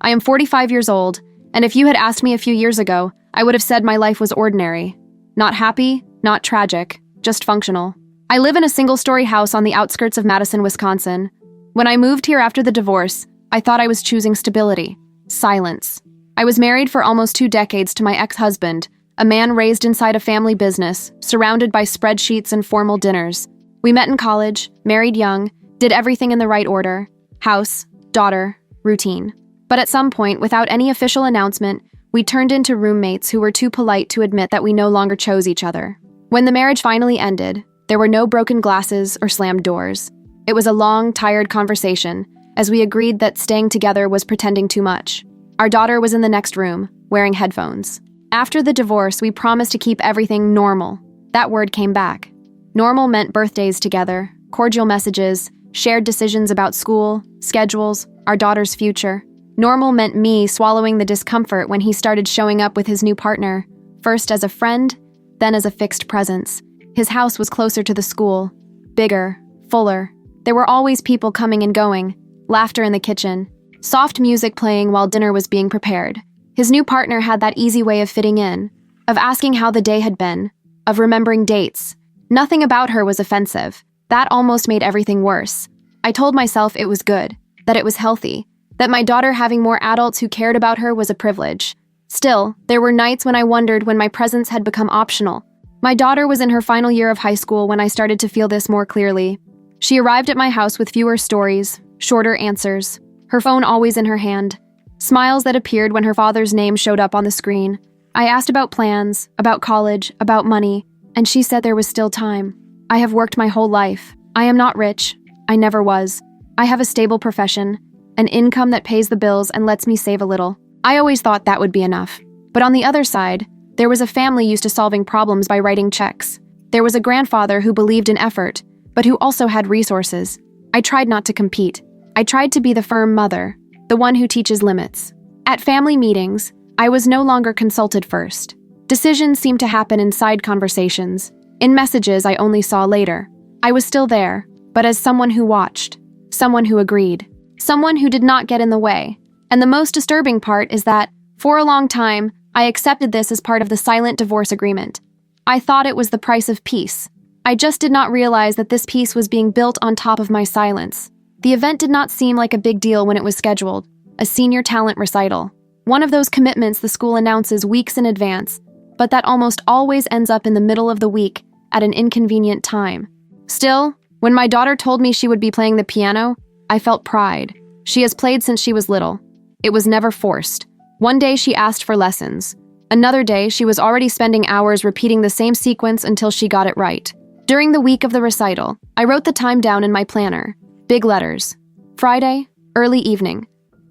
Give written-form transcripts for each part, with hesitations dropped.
I am 45 years old, and if you had asked me a few years ago, I would have said my life was ordinary. Not happy, not tragic, just functional. I live in a single-story house on the outskirts of Madison, Wisconsin. When I moved here after the divorce, I thought I was choosing stability, silence. I was married for almost 2 decades to my ex-husband, a man raised inside a family business, surrounded by spreadsheets and formal dinners. We met in college, married young, did everything in the right order: house, daughter, routine. But at some point, without any official announcement, we turned into roommates who were too polite to admit that we no longer chose each other. When the marriage finally ended, there were no broken glasses or slammed doors. It was a long, tired conversation, as we agreed that staying together was pretending too much. Our daughter was in the next room, wearing headphones. After the divorce, we promised to keep everything normal. That word came back. Normal meant birthdays together, cordial messages, shared decisions about school, schedules, our daughter's future. Normal meant me swallowing the discomfort when he started showing up with his new partner, first as a friend, then as a fixed presence. His house was closer to the school, bigger, fuller. There were always people coming and going, laughter in the kitchen, soft music playing while dinner was being prepared. His new partner had that easy way of fitting in, of asking how the day had been, of remembering dates. Nothing about her was offensive. That almost made everything worse. I told myself it was good, that it was healthy, that my daughter having more adults who cared about her was a privilege. Still, there were nights when I wondered when my presence had become optional. My daughter was in her final year of high school when I started to feel this more clearly. She arrived at my house with fewer stories, shorter answers, her phone always in her hand, smiles that appeared when her father's name showed up on the screen. I asked about plans, about college, about money, and she said there was still time. I have worked my whole life. I am not rich. I never was. I have a stable profession, an income that pays the bills and lets me save a little. I always thought that would be enough. But on the other side, there was a family used to solving problems by writing checks. There was a grandfather who believed in effort, but who also had resources. I tried not to compete. I tried to be the firm mother, the one who teaches limits. At family meetings, I was no longer consulted first. Decisions seemed to happen in side conversations. In messages I only saw later. I was still there, but as someone who watched, someone who agreed, someone who did not get in the way. And the most disturbing part is that, for a long time, I accepted this as part of the silent divorce agreement. I thought it was the price of peace. I just did not realize that this peace was being built on top of my silence. The event did not seem like a big deal when it was scheduled, a senior talent recital. One of those commitments the school announces weeks in advance, but that almost always ends up in the middle of the week at an inconvenient time. Still, when my daughter told me she would be playing the piano, I felt pride. She has played since she was little. It was never forced. One day she asked for lessons. Another day she was already spending hours repeating the same sequence until she got it right. During the week of the recital, I wrote the time down in my planner. Big letters. Friday, early evening.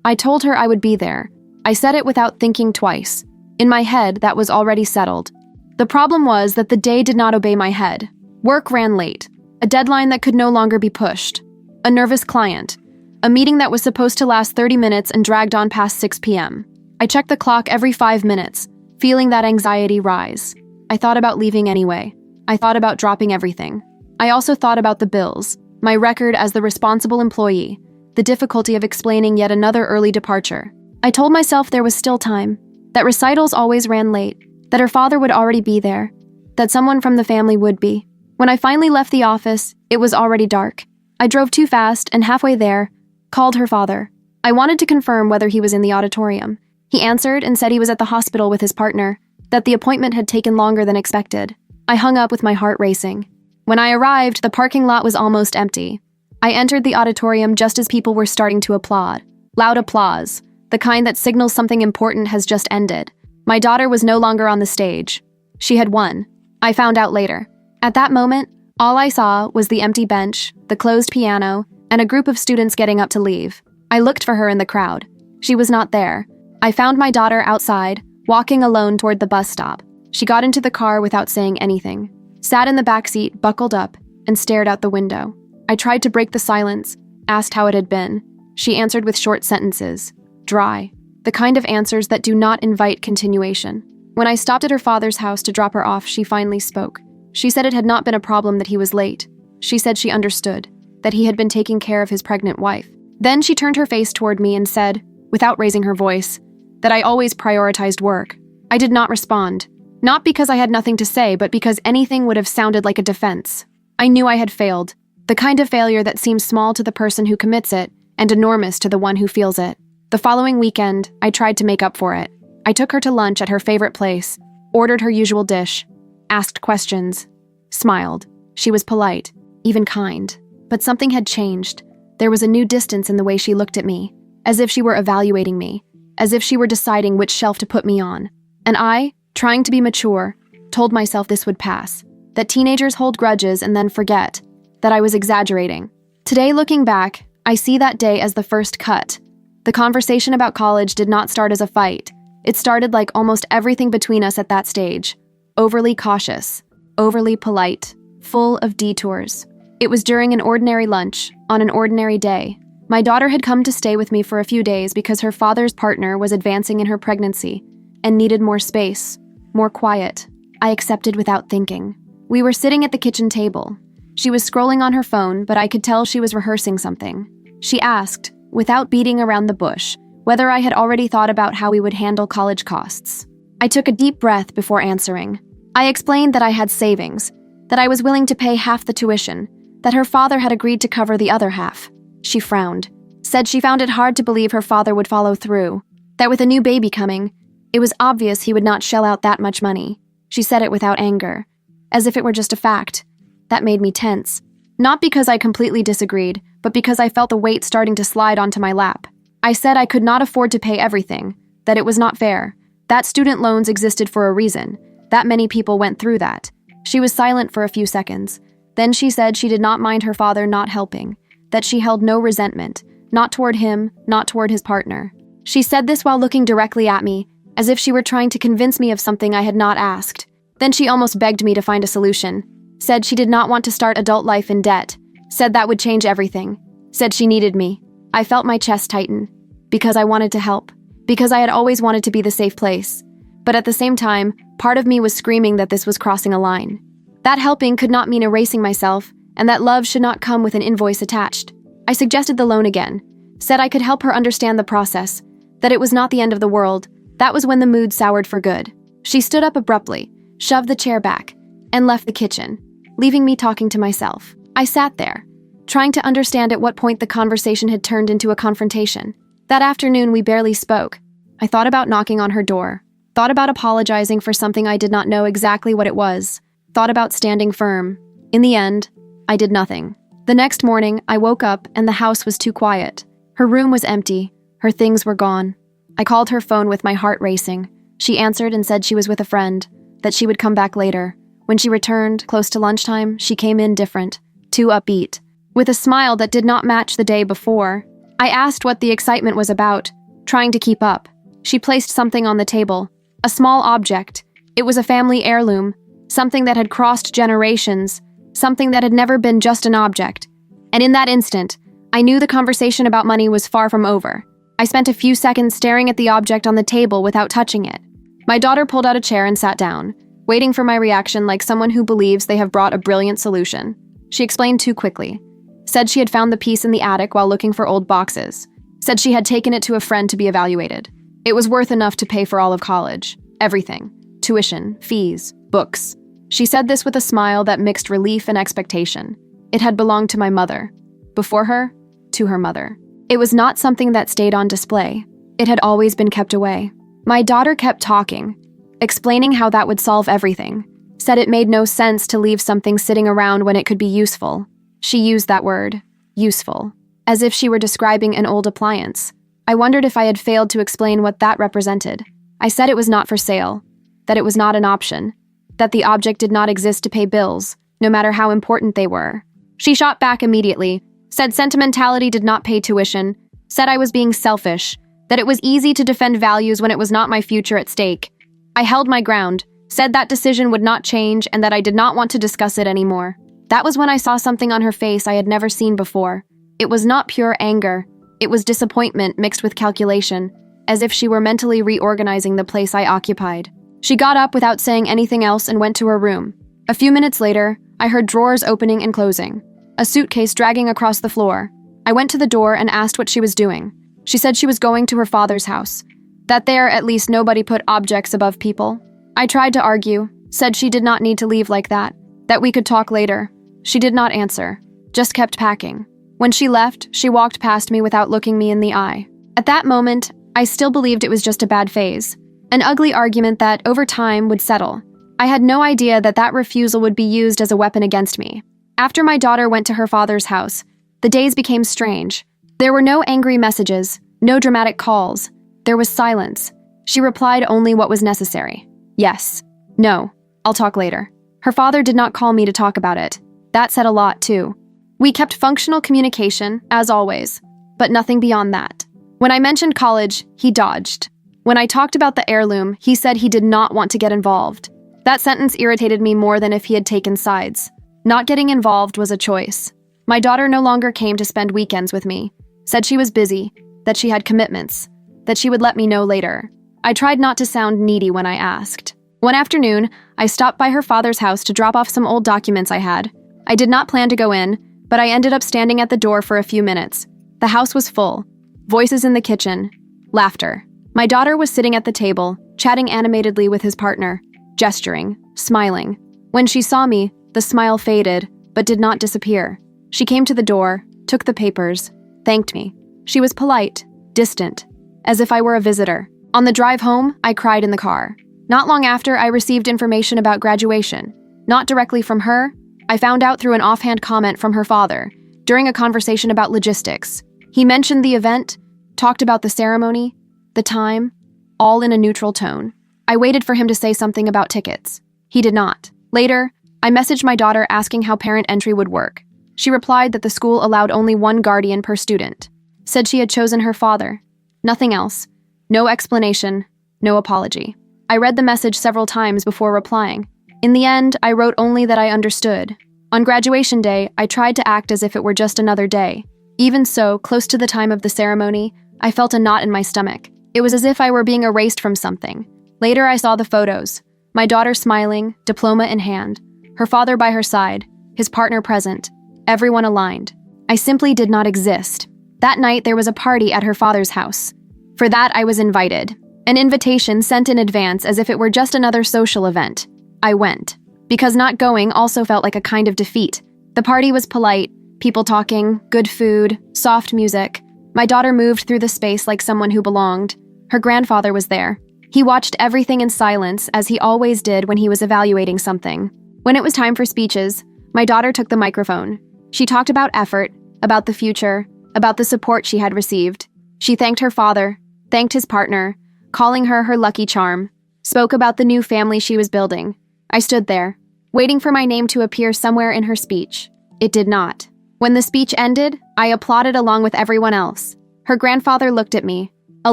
I told her I would be there. I said it without thinking twice. In my head, that was already settled. The problem was that the day did not obey my head. Work ran late. A deadline that could no longer be pushed. A nervous client. A meeting that was supposed to last 30 minutes and dragged on past 6 p.m. I checked the clock every 5 minutes, feeling that anxiety rise. I thought about leaving anyway. I thought about dropping everything. I also thought about the bills, my record as the responsible employee, the difficulty of explaining yet another early departure. I told myself there was still time, that recitals always ran late, that her father would already be there, that someone from the family would be. When I finally left the office, it was already dark. I drove too fast and halfway there, called her father. I wanted to confirm whether he was in the auditorium. He answered and said he was at the hospital with his partner, that the appointment had taken longer than expected. I hung up with my heart racing. When I arrived, the parking lot was almost empty. I entered the auditorium just as people were starting to applaud. Loud applause, the kind that signals something important has just ended. My daughter was no longer on the stage. She had won. I found out later. At that moment, all I saw was the empty bench, the closed piano, and a group of students getting up to leave. I looked for her in the crowd. She was not there. I found my daughter outside, walking alone toward the bus stop. She got into the car without saying anything, sat in the back seat, buckled up, and stared out the window. I tried to break the silence, asked how it had been. She answered with short sentences, dry, the kind of answers that do not invite continuation. When I stopped at her father's house to drop her off, she finally spoke. She said it had not been a problem that he was late. She said she understood, that he had been taking care of his pregnant wife. Then she turned her face toward me and said, without raising her voice, that I always prioritized work. I did not respond, not because I had nothing to say, but because anything would have sounded like a defense. I knew I had failed, the kind of failure that seems small to the person who commits it and enormous to the one who feels it. The following weekend, I tried to make up for it. I took her to lunch at her favorite place, ordered her usual dish, asked questions, smiled. She was polite, even kind. But something had changed. There was a new distance in the way she looked at me, as if she were evaluating me, as if she were deciding which shelf to put me on. And I, trying to be mature, told myself this would pass, that teenagers hold grudges and then forget, that I was exaggerating. Today, looking back, I see that day as the first cut. The conversation about college did not start as a fight. It started like almost everything between us at that stage. Overly cautious, overly polite, full of detours. It was during an ordinary lunch, on an ordinary day. My daughter had come to stay with me for a few days because her father's partner was advancing in her pregnancy and needed more space, more quiet. I accepted without thinking. We were sitting at the kitchen table. She was scrolling on her phone, but I could tell she was rehearsing something. She asked, without beating around the bush, whether I had already thought about how we would handle college costs. I took a deep breath before answering. I explained that I had savings, that I was willing to pay half the tuition, that her father had agreed to cover the other half. She frowned, said she found it hard to believe her father would follow through, that with a new baby coming, it was obvious he would not shell out that much money. She said it without anger, as if it were just a fact. That made me tense. Not because I completely disagreed, but because I felt the weight starting to slide onto my lap. I said I could not afford to pay everything, that it was not fair, that student loans existed for a reason, that many people went through that. She was silent for a few seconds. Then she said she did not mind her father not helping, that she held no resentment, not toward him, not toward his partner. She said this while looking directly at me, as if she were trying to convince me of something I had not asked. Then she almost begged me to find a solution, said she did not want to start adult life in debt, said that would change everything, said she needed me. I felt my chest tighten, because I wanted to help, because I had always wanted to be the safe place. But at the same time, part of me was screaming that this was crossing a line. That helping could not mean erasing myself, and that love should not come with an invoice attached. I suggested the loan again, said I could help her understand the process, that it was not the end of the world. That was when the mood soured for good. She stood up abruptly, shoved the chair back, and left the kitchen, leaving me talking to myself. I sat there, trying to understand at what point the conversation had turned into a confrontation. That afternoon, we barely spoke. I thought about knocking on her door, thought about apologizing for something I did not know exactly what it was, thought about standing firm. In the end, I did nothing. The next morning, I woke up and the house was too quiet. Her room was empty. Her things were gone. I called her phone with my heart racing. She answered and said she was with a friend, that she would come back later. When she returned, close to lunchtime, she came in different, too upbeat, with a smile that did not match the day before. I asked what the excitement was about, trying to keep up. She placed something on the table, a small object. It was a family heirloom, something that had crossed generations, something that had never been just an object. And in that instant, I knew the conversation about money was far from over. I spent a few seconds staring at the object on the table without touching it. My daughter pulled out a chair and sat down, waiting for my reaction like someone who believes they have brought a brilliant solution. She explained too quickly. Said she had found the piece in the attic while looking for old boxes. Said she had taken it to a friend to be evaluated. It was worth enough to pay for all of college. Everything. Tuition, fees, books. She said this with a smile that mixed relief and expectation. It had belonged to my mother. Before her, to her mother. It was not something that stayed on display. It had always been kept away. My daughter kept talking, explaining how that would solve everything. Said it made no sense to leave something sitting around when it could be useful. She used that word, useful, as if she were describing an old appliance. I wondered if I had failed to explain what that represented. I said it was not for sale, that it was not an option, that the object did not exist to pay bills, no matter how important they were. She shot back immediately, said sentimentality did not pay tuition, said I was being selfish, that it was easy to defend values when it was not my future at stake. I held my ground, said that decision would not change and that I did not want to discuss it anymore. That was when I saw something on her face I had never seen before. It was not pure anger. It was disappointment mixed with calculation, as if she were mentally reorganizing the place I occupied. She got up without saying anything else and went to her room. A few minutes later, I heard drawers opening and closing, a suitcase dragging across the floor. I went to the door and asked what she was doing. She said she was going to her father's house, that there at least nobody put objects above people. I tried to argue, said she did not need to leave like that we could talk later. She did not answer, just kept packing. When she left, she walked past me without looking me in the eye. At that moment, I still believed it was just a bad phase, an ugly argument that, over time, would settle. I had no idea that refusal would be used as a weapon against me. After my daughter went to her father's house, the days became strange. There were no angry messages, no dramatic calls. There was silence. She replied only what was necessary. Yes. No. I'll talk later. Her father did not call me to talk about it. That said a lot, too. We kept functional communication, as always, but nothing beyond that. When I mentioned college, he dodged. When I talked about the heirloom, he said he did not want to get involved. That sentence irritated me more than if he had taken sides. Not getting involved was a choice. My daughter no longer came to spend weekends with me, said she was busy, that she had commitments, that she would let me know later. I tried not to sound needy when I asked. One afternoon, I stopped by her father's house to drop off some old documents I had. I did not plan to go in, but I ended up standing at the door for a few minutes. The house was full. Voices in the kitchen. Laughter. My daughter was sitting at the table, chatting animatedly with his partner, gesturing, smiling. When she saw me, the smile faded, but did not disappear. She came to the door, took the papers, thanked me. She was polite, distant, as if I were a visitor. On the drive home, I cried in the car. Not long after, I received information about graduation. Not directly from her, I found out through an offhand comment from her father, during a conversation about logistics. He mentioned the event, talked about the ceremony, the time, all in a neutral tone. I waited for him to say something about tickets. He did not. Later, I messaged my daughter asking how parent entry would work. She replied that the school allowed only one guardian per student. Said she had chosen her father. Nothing else. No explanation, no apology. I read the message several times before replying. In the end, I wrote only that I understood. On graduation day, I tried to act as if it were just another day. Even so, close to the time of the ceremony, I felt a knot in my stomach. It was as if I were being erased from something. Later, I saw the photos. My daughter smiling, diploma in hand. Her father by her side, his partner present. Everyone aligned. I simply did not exist. That night, there was a party at her father's house. For that, I was invited. An invitation sent in advance as if it were just another social event. I went. Because not going also felt like a kind of defeat. The party was polite, people talking, good food, soft music. My daughter moved through the space like someone who belonged. Her grandfather was there. He watched everything in silence, as he always did when he was evaluating something. When it was time for speeches, my daughter took the microphone. She talked about effort, about the future, about the support she had received. She thanked her father, thanked his partner, calling her her lucky charm, spoke about the new family she was building. I stood there, waiting for my name to appear somewhere in her speech. It did not. When the speech ended, I applauded along with everyone else. Her grandfather looked at me, a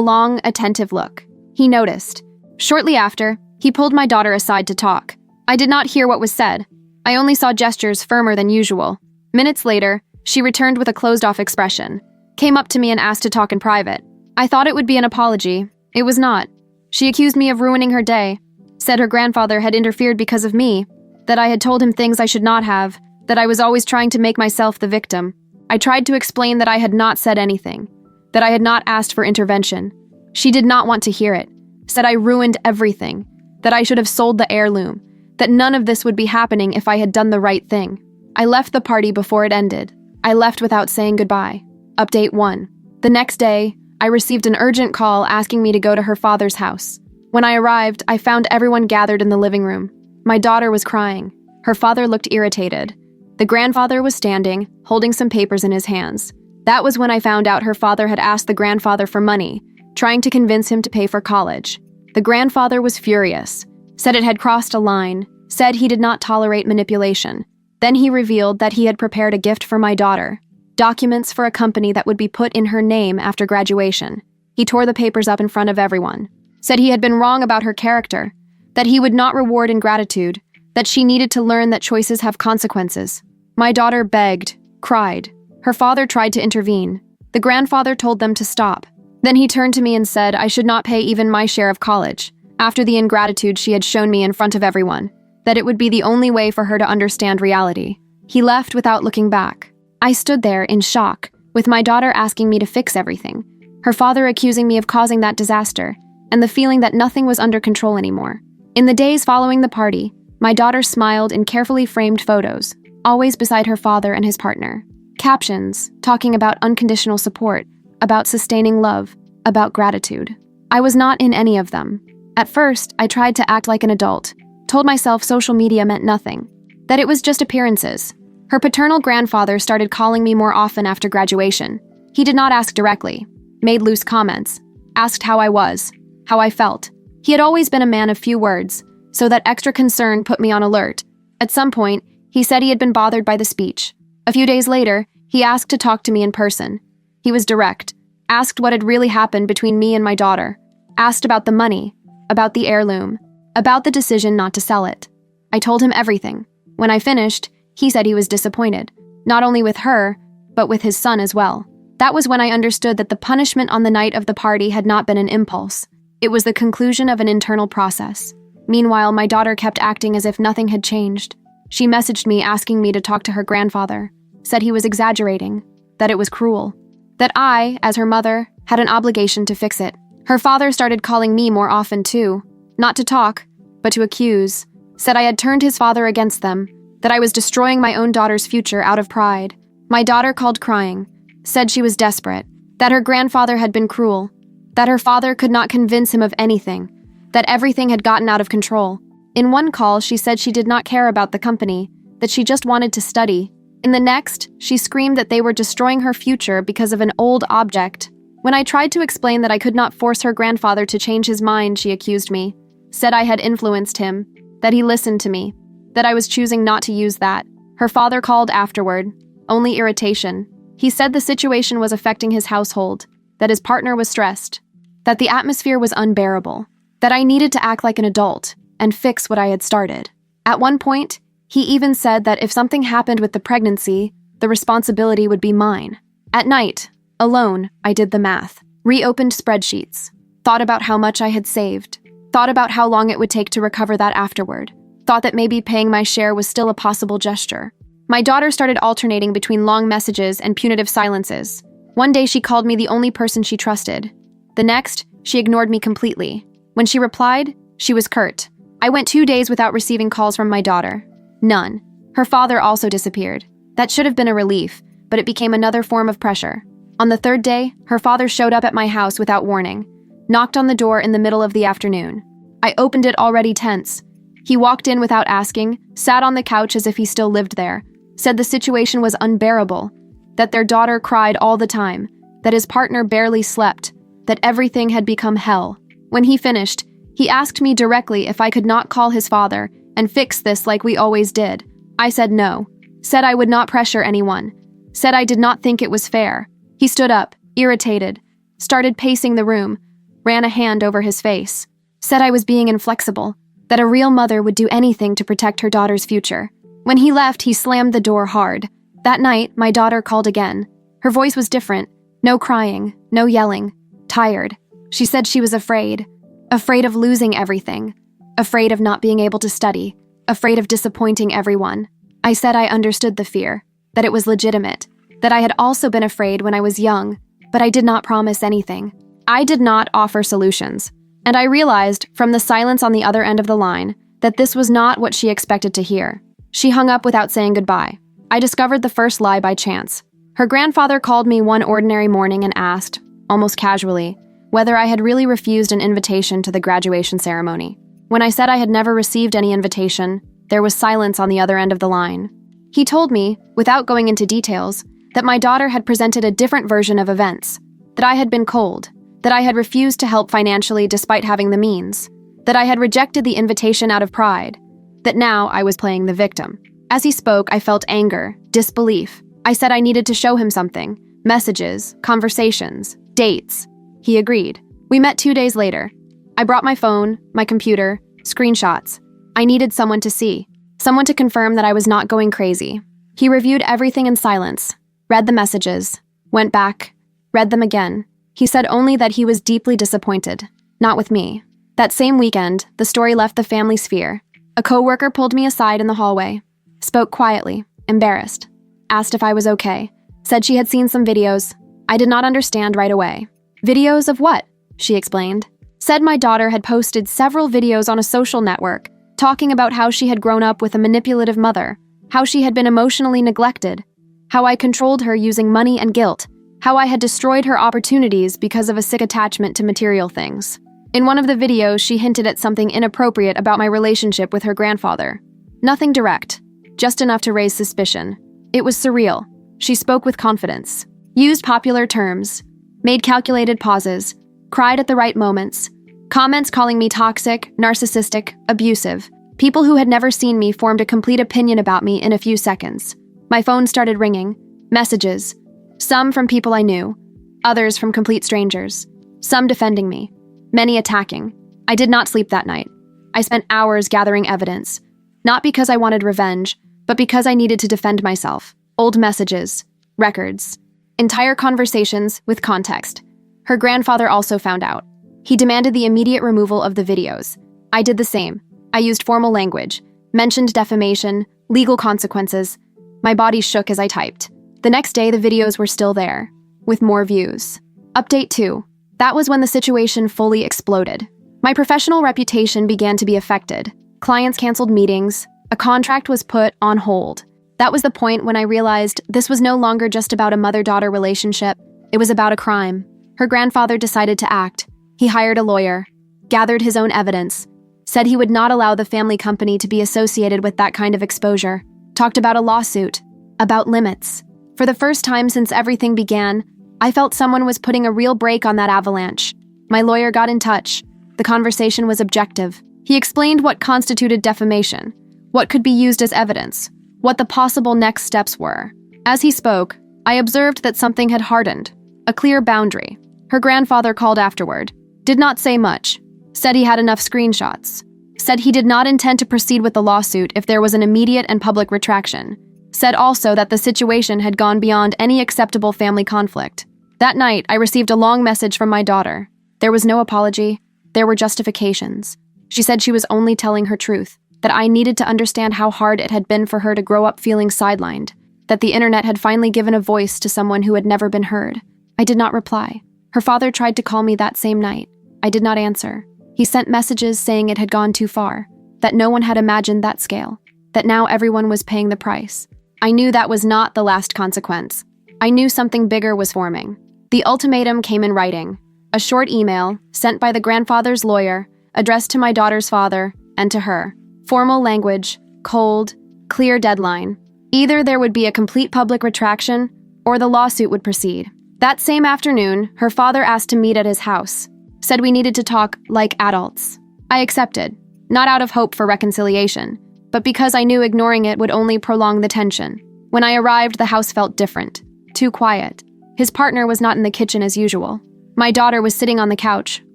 long, attentive look. He noticed. Shortly after, he pulled my daughter aside to talk. I did not hear what was said. I only saw gestures firmer than usual. Minutes later, she returned with a closed-off expression, came up to me and asked to talk in private. I thought it would be an apology. It was not. She accused me of ruining her day, said her grandfather had interfered because of me, that I had told him things I should not have, that I was always trying to make myself the victim. I tried to explain that I had not said anything, that I had not asked for intervention. She did not want to hear it, said I ruined everything, that I should have sold the heirloom, that none of this would be happening if I had done the right thing. I left the party before it ended. I left without saying goodbye. Update 1. The next day, I received an urgent call asking me to go to her father's house. When I arrived, I found everyone gathered in the living room. My daughter was crying. Her father looked irritated. The grandfather was standing, holding some papers in his hands. That was when I found out her father had asked the grandfather for money, trying to convince him to pay for college. The grandfather was furious, said it had crossed a line, said he did not tolerate manipulation. Then he revealed that he had prepared a gift for my daughter, documents for a company that would be put in her name after graduation. He tore the papers up in front of everyone, said he had been wrong about her character, that he would not reward ingratitude, that she needed to learn that choices have consequences. My daughter begged, cried. Her father tried to intervene. The grandfather told them to stop. Then he turned to me and said I should not pay even my share of college, after the ingratitude she had shown me in front of everyone, that it would be the only way for her to understand reality. He left without looking back. I stood there in shock, with my daughter asking me to fix everything, her father accusing me of causing that disaster, and the feeling that nothing was under control anymore. In the days following the party, my daughter smiled in carefully framed photos, always beside her father and his partner. Captions, talking about unconditional support, about sustaining love, about gratitude. I was not in any of them. At first, I tried to act like an adult, told myself social media meant nothing, that it was just appearances. Her paternal grandfather started calling me more often after graduation. He did not ask directly, made loose comments, asked how I was, how I felt. He had always been a man of few words, so that extra concern put me on alert. At some point, he said he had been bothered by the speech. A few days later, he asked to talk to me in person. He was direct, asked what had really happened between me and my daughter, asked about the money, about the heirloom, about the decision not to sell it. I told him everything. When I finished, he said he was disappointed, not only with her, but with his son as well. That was when I understood that the punishment on the night of the party had not been an impulse. It was the conclusion of an internal process. Meanwhile, my daughter kept acting as if nothing had changed. She messaged me asking me to talk to her grandfather, said he was exaggerating, that it was cruel, that I, as her mother, had an obligation to fix it. Her father started calling me more often too, not to talk, but to accuse, said I had turned his father against them, that I was destroying my own daughter's future out of pride. My daughter called crying, said she was desperate, that her grandfather had been cruel, that her father could not convince him of anything, that everything had gotten out of control. In one call, she said she did not care about the company, that she just wanted to study. In the next, she screamed that they were destroying her future because of an old object. When I tried to explain that I could not force her grandfather to change his mind, she accused me, said I had influenced him, that he listened to me, that I was choosing not to use that. Her father called afterward, only irritation. He said the situation was affecting his household, that his partner was stressed, that the atmosphere was unbearable, that I needed to act like an adult and fix what I had started. At one point, he even said that if something happened with the pregnancy, the responsibility would be mine. At night, alone, I did the math, reopened spreadsheets, thought about how much I had saved, thought about how long it would take to recover that afterward, thought that maybe paying my share was still a possible gesture. My daughter started alternating between long messages and punitive silences. One day she called me the only person she trusted. The next, she ignored me completely. When she replied, she was curt. I went 2 days without receiving calls from my daughter. None. Her father also disappeared. That should have been a relief, but it became another form of pressure. On the third day, her father showed up at my house without warning, knocked on the door in the middle of the afternoon. I opened it already tense. He walked in without asking, sat on the couch as if he still lived there, said the situation was unbearable, that their daughter cried all the time, that his partner barely slept, that everything had become hell. When he finished, he asked me directly if I could not call his father and fix this like we always did. I said no, said I would not pressure anyone, said I did not think it was fair. He stood up, irritated, started pacing the room, ran a hand over his face, said I was being inflexible, that a real mother would do anything to protect her daughter's future. When he left, he slammed the door hard. That night, my daughter called again. Her voice was different. No crying, no yelling. Tired. She said she was afraid. Afraid of losing everything. Afraid of not being able to study. Afraid of disappointing everyone. I said I understood the fear, that it was legitimate, that I had also been afraid when I was young, but I did not promise anything. I did not offer solutions. And I realized, from the silence on the other end of the line, that this was not what she expected to hear. She hung up without saying goodbye. I discovered the first lie by chance. Her grandfather called me one ordinary morning and asked, almost casually, whether I had really refused an invitation to the graduation ceremony. When I said I had never received any invitation, there was silence on the other end of the line. He told me, without going into details, that my daughter had presented a different version of events, that I had been cold, that I had refused to help financially despite having the means, that I had rejected the invitation out of pride, that now I was playing the victim. As he spoke, I felt anger, disbelief. I said I needed to show him something, messages, conversations, dates. He agreed. We met 2 days later. I brought my phone, my computer, screenshots. I needed someone to see, someone to confirm that I was not going crazy. He reviewed everything in silence, read the messages, went back, read them again. He said only that he was deeply disappointed, not with me. That same weekend, the story left the family sphere. A coworker pulled me aside in the hallway, spoke quietly, embarrassed, asked if I was okay, said she had seen some videos. I did not understand right away. Videos of what? She explained. Said my daughter had posted several videos on a social network, talking about how she had grown up with a manipulative mother, how she had been emotionally neglected, how I controlled her using money and guilt, how I had destroyed her opportunities because of a sick attachment to material things. In one of the videos, she hinted at something inappropriate about my relationship with her grandfather. Nothing direct, just enough to raise suspicion. It was surreal. She spoke with confidence, used popular terms, made calculated pauses, cried at the right moments, comments calling me toxic, narcissistic, abusive. People who had never seen me formed a complete opinion about me in a few seconds. My phone started ringing, messages, some from people I knew, others from complete strangers, some defending me, many attacking. I did not sleep that night. I spent hours gathering evidence, not because I wanted revenge, but because I needed to defend myself. Old messages, records, entire conversations with context. Her grandfather also found out. He demanded the immediate removal of the videos. I did the same. I used formal language, mentioned defamation, legal consequences. My body shook as I typed. The next day, the videos were still there, with more views. Update 2. That was when the situation fully exploded. My professional reputation began to be affected. Clients canceled meetings. A contract was put on hold. That was the point when I realized this was no longer just about a mother-daughter relationship. It was about a crime. Her grandfather decided to act. He hired a lawyer, gathered his own evidence, said he would not allow the family company to be associated with that kind of exposure, talked about a lawsuit, about limits. For the first time since everything began, I felt someone was putting a real brake on that avalanche. My lawyer got in touch. The conversation was objective. He explained what constituted defamation, what could be used as evidence, what the possible next steps were. As he spoke, I observed that something had hardened, a clear boundary. Her grandfather called afterward, did not say much, said he had enough screenshots, said he did not intend to proceed with the lawsuit if there was an immediate and public retraction, said also that the situation had gone beyond any acceptable family conflict. That night, I received a long message from my daughter. There was no apology, there were justifications. She said she was only telling her truth, that I needed to understand how hard it had been for her to grow up feeling sidelined, that the internet had finally given a voice to someone who had never been heard. I did not reply. Her father tried to call me that same night. I did not answer. He sent messages saying it had gone too far, that no one had imagined that scale, that now everyone was paying the price. I knew that was not the last consequence. I knew something bigger was forming. The ultimatum came in writing, a short email sent by the grandfather's lawyer, addressed to my daughter's father and to her. Formal language, cold, clear deadline. Either there would be a complete public retraction or the lawsuit would proceed. That same afternoon, her father asked to meet at his house, said we needed to talk like adults. I accepted, not out of hope for reconciliation, but because I knew ignoring it would only prolong the tension. When I arrived, the house felt different, too quiet. His partner was not in the kitchen as usual. My daughter was sitting on the couch,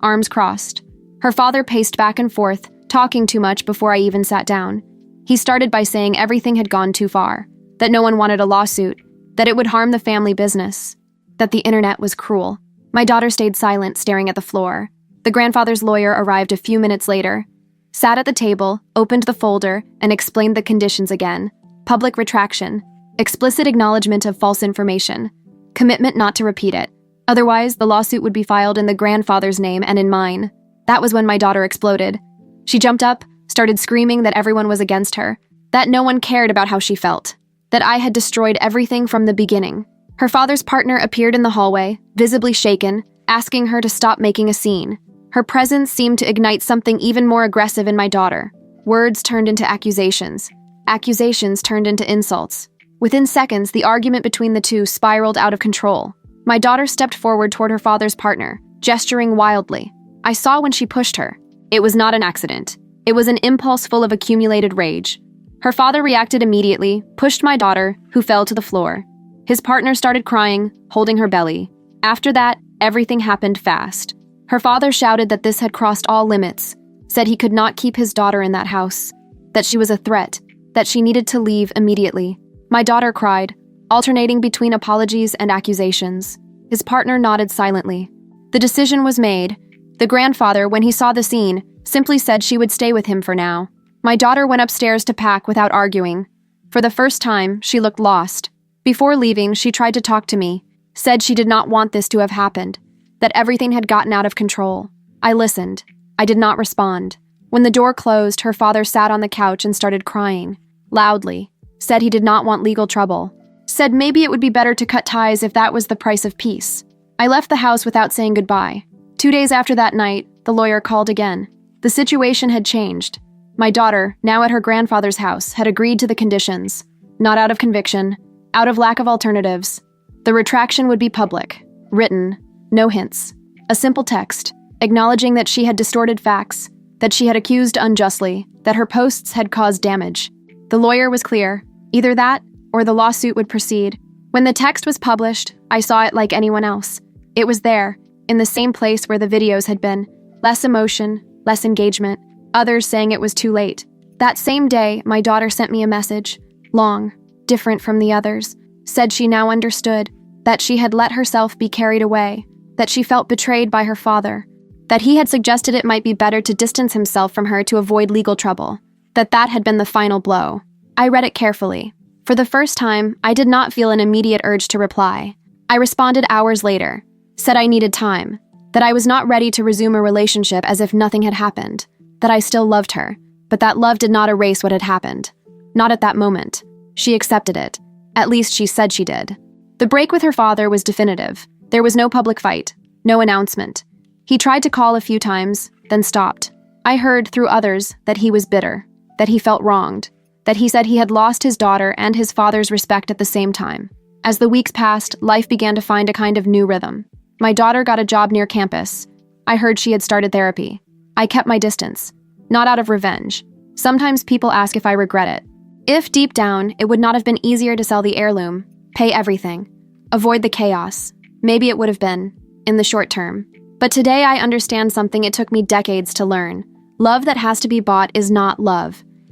arms crossed. Her father paced back and forth, talking too much before I even sat down. He started by saying everything had gone too far, that no one wanted a lawsuit, that it would harm the family business, that the internet was cruel. My daughter stayed silent, staring at the floor. The grandfather's lawyer arrived a few minutes later, sat at the table, opened the folder, and explained the conditions again. Public retraction, explicit acknowledgement of false information, commitment not to repeat it. Otherwise, the lawsuit would be filed in the grandfather's name and in mine. That was when my daughter exploded. She jumped up, started screaming that everyone was against her, that no one cared about how she felt, that I had destroyed everything from the beginning. Her father's partner appeared in the hallway, visibly shaken, asking her to stop making a scene. Her presence seemed to ignite something even more aggressive in my daughter. Words turned into accusations. Accusations turned into insults. Within seconds, the argument between the two spiraled out of control. My daughter stepped forward toward her father's partner, gesturing wildly. I saw when she pushed her. It was not an accident. It was an impulse full of accumulated rage. Her father reacted immediately, pushed my daughter, who fell to the floor. His partner started crying, holding her belly. After that, everything happened fast. Her father shouted that this had crossed all limits, said he could not keep his daughter in that house, that she was a threat, that she needed to leave immediately. My daughter cried, alternating between apologies and accusations. His partner nodded silently. The decision was made. The grandfather, when he saw the scene, simply said she would stay with him for now. My daughter went upstairs to pack without arguing. For the first time, she looked lost. Before leaving, she tried to talk to me, said she did not want this to have happened, that everything had gotten out of control. I listened. I did not respond. When the door closed, her father sat on the couch and started crying, loudly, said he did not want legal trouble, said maybe it would be better to cut ties if that was the price of peace. I left the house without saying goodbye. 2 days after that night, the lawyer called again. The situation had changed. My daughter, now at her grandfather's house, had agreed to the conditions. Not out of conviction, out of lack of alternatives. The retraction would be public, written, no hints. A simple text, acknowledging that she had distorted facts, that she had accused unjustly, that her posts had caused damage. The lawyer was clear. Either that, or the lawsuit would proceed. When the text was published, I saw it like anyone else. It was there, in the same place where the videos had been. Less emotion, less engagement, others saying it was too late. That same day, my daughter sent me a message, long, different from the others, said she now understood, that she had let herself be carried away, that she felt betrayed by her father, that he had suggested it might be better to distance himself from her to avoid legal trouble, that had been the final blow. I read it carefully. For the first time, I did not feel an immediate urge to reply. I responded hours later, said I needed time, that I was not ready to resume a relationship as if nothing had happened, that I still loved her, but that love did not erase what had happened. Not at that moment. She accepted it. At least she said she did. The break with her father was definitive. There was no public fight, no announcement. He tried to call a few times, then stopped. I heard through others that he was bitter, that he felt wronged, that he said he had lost his daughter and his father's respect at the same time. As the weeks passed, life began to find a kind of new rhythm. My daughter got a job near campus. I heard she had started therapy. I kept my distance, not out of revenge. Sometimes people ask if I regret it. If deep down, it would not have been easier to sell the heirloom, pay everything, avoid the chaos. Maybe it would have been, in the short term. But today I understand something it took me decades to learn. Love that has to be bought is not love.